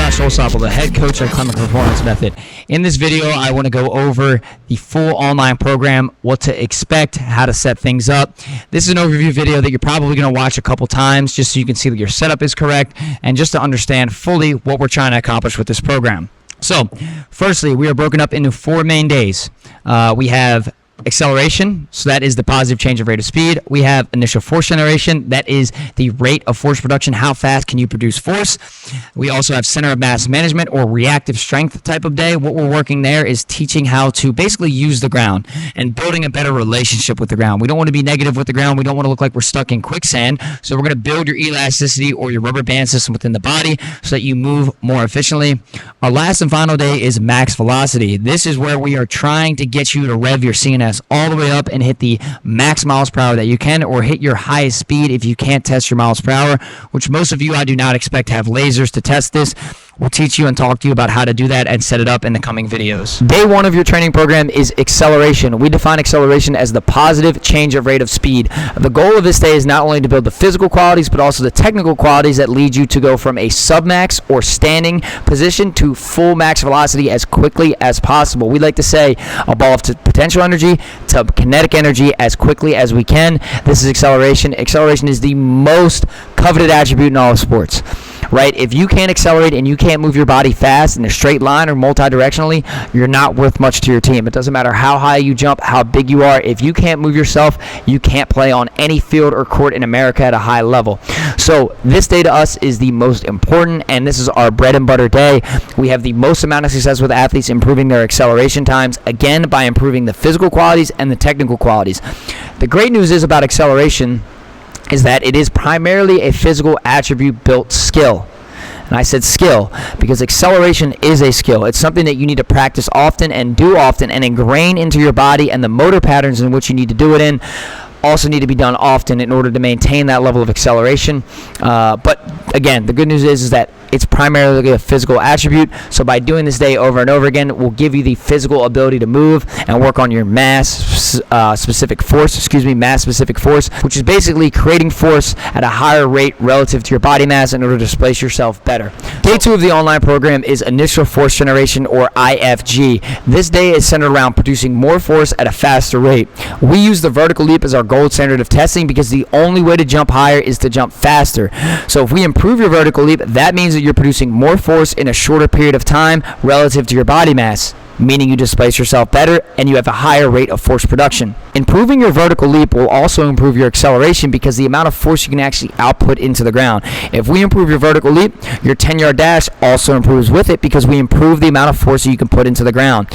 Josh Olsopple, the head coach at Clement Performance Method. In this video, I want to go over the full online program, what to expect, how to set things up. This is an overview video that you're probably going to watch a couple times just so you can see that your setup is correct and just to understand fully what we're trying to accomplish with this program. So, firstly, we are broken up into 4 main days. We have acceleration, so that is the positive change of rate of speed. We have initial force generation, that is the rate of force production, how fast can you produce force. We also have center of mass management or reactive strength type of day. What we're working there is teaching how to basically use the ground and building a better relationship with the ground. We don't want to be negative with the ground. We don't want to look like we're stuck in quicksand. So we're going to build your elasticity or your rubber band system within the body so that you move more efficiently. Our last and final day is max velocity. This is where we are trying to get you to rev your CNS all the way up and hit the max miles per hour that you can, or hit your highest speed if you can't test your miles per hour, which most of you I do not expect to have lasers to test this. We'll teach you and talk to you about how to do that and set it up in the coming videos. Day 1 of your training program is acceleration. We define acceleration as the positive change of rate of speed. The goal of this day is not only to build the physical qualities, but also the technical qualities that lead you to go from a submax or standing position to full max velocity as quickly as possible. We like to say a ball of potential energy to kinetic energy as quickly as we can. This is acceleration. Acceleration is the most coveted attribute in all of sports. Right? If you can't accelerate and you can't move your body fast in a straight line or multi-directionally, you're not worth much to your team. It doesn't matter how high you jump, how big you are. If you can't move yourself, you can't play on any field or court in America at a high level. So this day to us is the most important, and this is our bread and butter day. We have the most amount of success with athletes improving their acceleration times, again, by improving the physical qualities and the technical qualities. The great news is about acceleration is that it is primarily a physical attribute built skill. And I said skill because acceleration is a skill. It's something that you need to practice often and do often and ingrain into your body, and the motor patterns in which you need to do it in also need to be done often in order to maintain that level of acceleration. But again, the good news is that it's primarily a physical attribute. So by doing this day over and over again, we'll give you the physical ability to move and work on your mass specific force, which is basically creating force at a higher rate relative to your body mass in order to displace yourself better. Day 2 of the online program is initial force generation, or IFG. This day is centered around producing more force at a faster rate. We use the vertical leap as our gold standard of testing because the only way to jump higher is to jump faster. So if we improve your vertical leap, that means that you're producing more force in a shorter period of time relative to your body mass, meaning you displace yourself better and you have a higher rate of force production. Improving your vertical leap will also improve your acceleration because the amount of force you can actually output into the ground. If we improve your vertical leap, your 10-yard dash also improves with it because we improve the amount of force that you can put into the ground.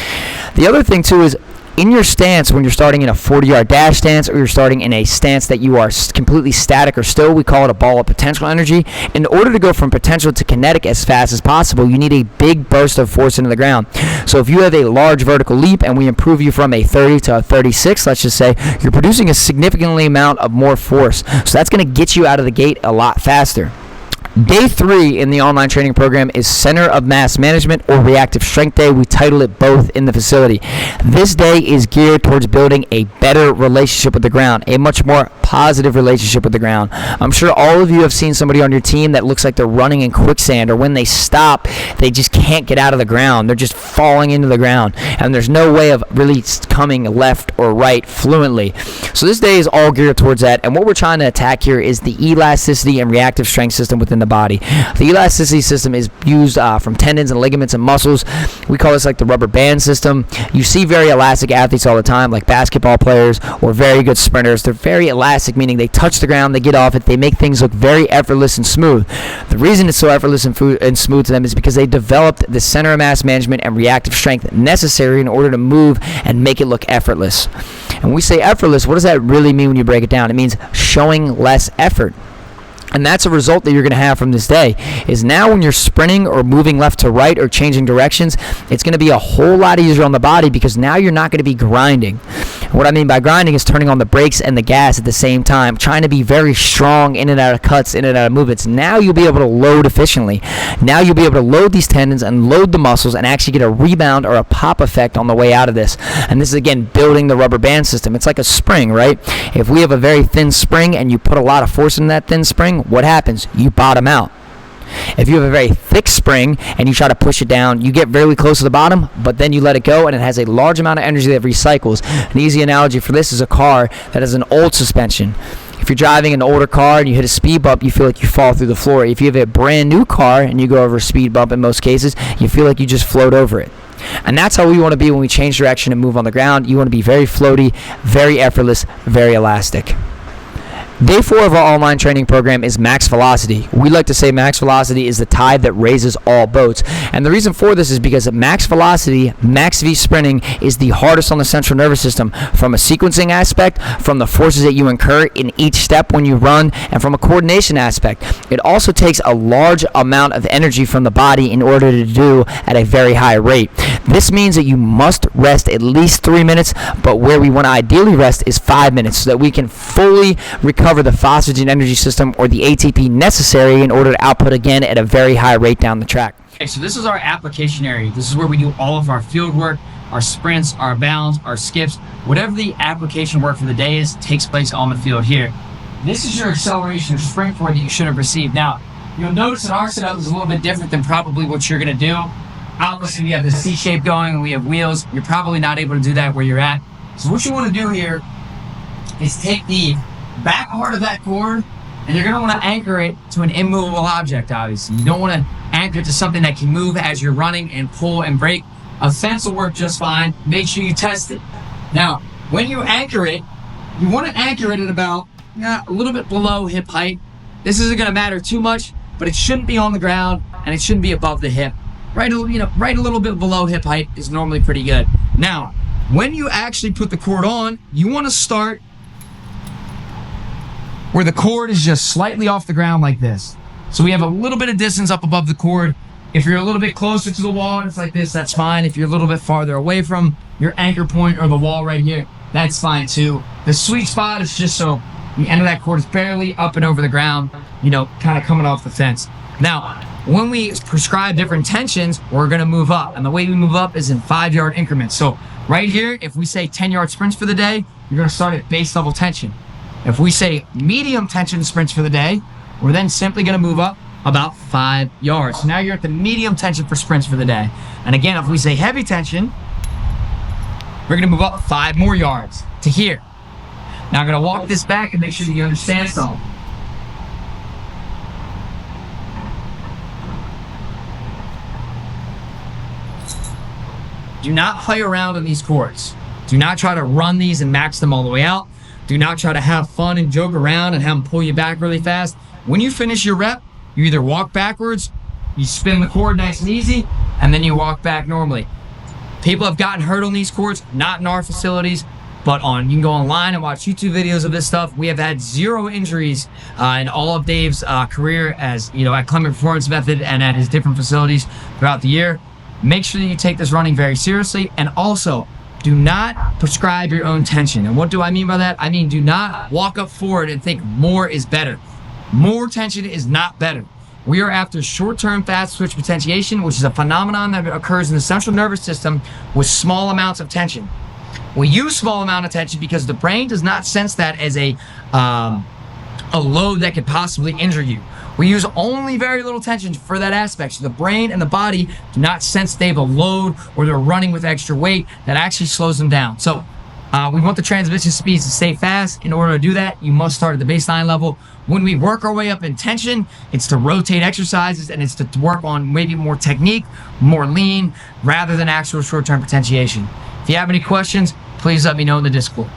The other thing too is in your stance, when you're starting in a 40-yard dash stance or you're starting in a stance that you are completely static or still, we call it a ball of potential energy. In order to go from potential to kinetic as fast as possible, you need a big burst of force into the ground. So if you have a large vertical leap and we improve you from a 30 to a 36, let's just say, you're producing a significantly amount of more force. So that's going to get you out of the gate a lot faster. Day 3 in the online training program is Center of Mass Management or Reactive Strength Day. We title it both in the facility. This day is geared towards building a better relationship with the ground, a much more positive relationship with the ground. I'm sure all of you have seen somebody on your team that looks like they're running in quicksand, or when they stop, they just can't get out of the ground. They're just falling into the ground, and there's no way of really coming left or right fluently. So this day is all geared towards that, and what we're trying to attack here is the elasticity and reactive strength system within the body. The elasticity system is used from tendons and ligaments and muscles. We call this like the rubber band system. You see very elastic athletes all the time, like basketball players or very good sprinters. They're very elastic, meaning they touch the ground, they get off it, they make things look very effortless and smooth. The reason it's so effortless and smooth to them is because they developed the center of mass management and reactive strength necessary in order to move and make it look effortless. And when we say effortless, what does that really mean when you break it down? It means showing less effort. And that's a result that you're going to have from this day, is now when you're sprinting or moving left to right or changing directions, it's going to be a whole lot easier on the body because now you're not going to be grinding. And what I mean by grinding is turning on the brakes and the gas at the same time, trying to be very strong in and out of cuts, in and out of movements. Now you'll be able to load efficiently. Now you'll be able to load these tendons and load the muscles and actually get a rebound or a pop effect on the way out of this. And this is, again, building the rubber band system. It's like a spring, right? If we have a very thin spring and you put a lot of force in that thin spring, what happens? You bottom out. If you have a very thick spring and you try to push it down, you get very close to the bottom, but then you let it go and it has a large amount of energy that recycles. An easy analogy for this is a car that has an old suspension. If you're driving an older car and you hit a speed bump, you feel like you fall through the floor. If you have a brand new car and you go over a speed bump, in most cases, you feel like you just float over it. And that's how we want to be when we change direction and move on the ground. You want to be very floaty, very effortless, very elastic. Day 4 of our online training program is Max Velocity. We like to say Max Velocity is the tide that raises all boats. And the reason for this is because at Max Velocity, Max V sprinting is the hardest on the central nervous system from a sequencing aspect, from the forces that you incur in each step when you run, and from a coordination aspect. It also takes a large amount of energy from the body in order to do at a very high rate. This means that you must rest at least 3 minutes, but where we want to ideally rest is 5 minutes so that we can fully recover the phosphagen energy system or the ATP necessary in order to output again at a very high rate down the track. Okay, so this is our application area. This is where we do all of our field work, our sprints, our bounds, our skips. Whatever the application work for the day is, takes place on the field here. This is your acceleration or sprint forward that you should have received. Now, you'll notice that our setup is a little bit different than probably what you're going to do. Obviously, we have the C shape going and we have wheels. You're probably not able to do that where you're at. So what you want to do here is take the back part of that cord and you're going to want to anchor it to an immovable object, obviously. You don't want to anchor it to something that can move as you're running and pull and brake. A fence will work just fine. Make sure you test it. Now, when you anchor it, you want to anchor it at about a little bit below hip height. This isn't going to matter too much, but it shouldn't be on the ground and it shouldn't be above the hip. Right a little bit below hip height is normally pretty good. Now, when you actually put the cord on, you want to start where the cord is just slightly off the ground like this. So we have a little bit of distance up above the cord. If you're a little bit closer to the wall and it's like this, that's fine. If you're a little bit farther away from your anchor point or the wall right here, that's fine too. The sweet spot is just so the end of that cord is barely up and over the ground, kind of coming off the fence. Now, when we prescribe different tensions, we're going to move up. And the way we move up is in 5-yard increments. So right here, if we say 10-yard sprints for the day, you're going to start at base level tension. If we say medium tension sprints for the day, we're then simply going to move up about 5 yards. So now you're at the medium tension for sprints for the day. And again, if we say heavy tension, we're going to move up 5 more yards to here. Now I'm going to walk this back and make sure that you understand something. Do not play around on these cords. Do not try to run these and max them all the way out. Do not try to have fun and joke around and have them pull you back really fast. When you finish your rep, you either walk backwards, you spin the cord nice and easy, and then you walk back normally. People have gotten hurt on these cords, not in our facilities, but you can go online and watch YouTube videos of this stuff. We have had 0 injuries in all of Dave's career as, at Clement Performance Method and at his different facilities throughout the year. Make sure that you take this running very seriously, and also do not prescribe your own tension. And what do I mean by that? I mean, do not walk up forward and think more is better. More tension is not better. We are after short-term fast switch potentiation, which is a phenomenon that occurs in the central nervous system with small amounts of tension. We use small amount of tension because the brain does not sense that as a load that could possibly injure you. We use only very little tension for that aspect. So the brain and the body do not sense they have a load or they're running with extra weight that actually slows them down. So we want the transmission speeds to stay fast. In order to do that, you must start at the baseline level. When we work our way up in tension, it's to rotate exercises and it's to work on maybe more technique, more lean, rather than actual short-term potentiation. If you have any questions, please let me know in the Discord.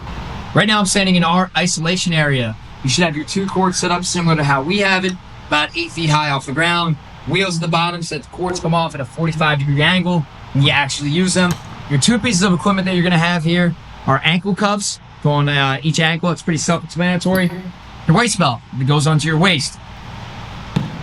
Right now I'm standing in our isolation area. You should have your 2 cords set up similar to how we have it, about 8 feet high off the ground. Wheels at the bottom so that the cords come off at a 45-degree angle when you actually use them. Your 2 pieces of equipment that you're going to have here are ankle cuffs. Go on each ankle. It's pretty self-explanatory. Your waist belt that goes onto your waist.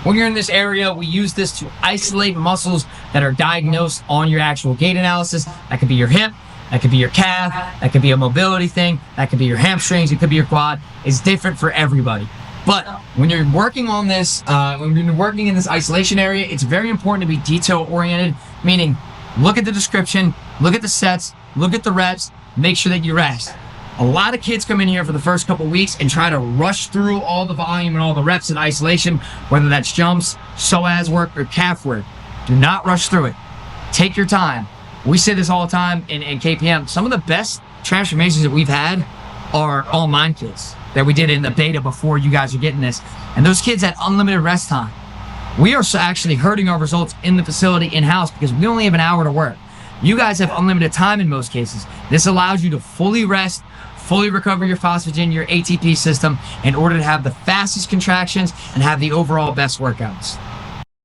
When you're in this area, we use this to isolate muscles that are diagnosed on your actual gait analysis. That could be your hip. That could be your calf. That could be a mobility thing. That could be your hamstrings. It could be your quad. It's different for everybody. But when you're working on this, when you're working in this isolation area, it's very important to be detail-oriented, meaning look at the description, look at the sets, look at the reps, make sure that you rest. A lot of kids come in here for the first couple weeks and try to rush through all the volume and all the reps in isolation, whether that's jumps, psoas work, or calf work. Do not rush through it. Take your time. We say this all the time in KPM. Some of the best transformations that we've had are online kids that we did in the beta before you guys are getting this. And those kids had unlimited rest time. We are actually hurting our results in the facility in-house because we only have an hour to work. You guys have unlimited time in most cases. This allows you to fully rest, fully recover your phosphagen, your ATP system, in order to have the fastest contractions and have the overall best workouts.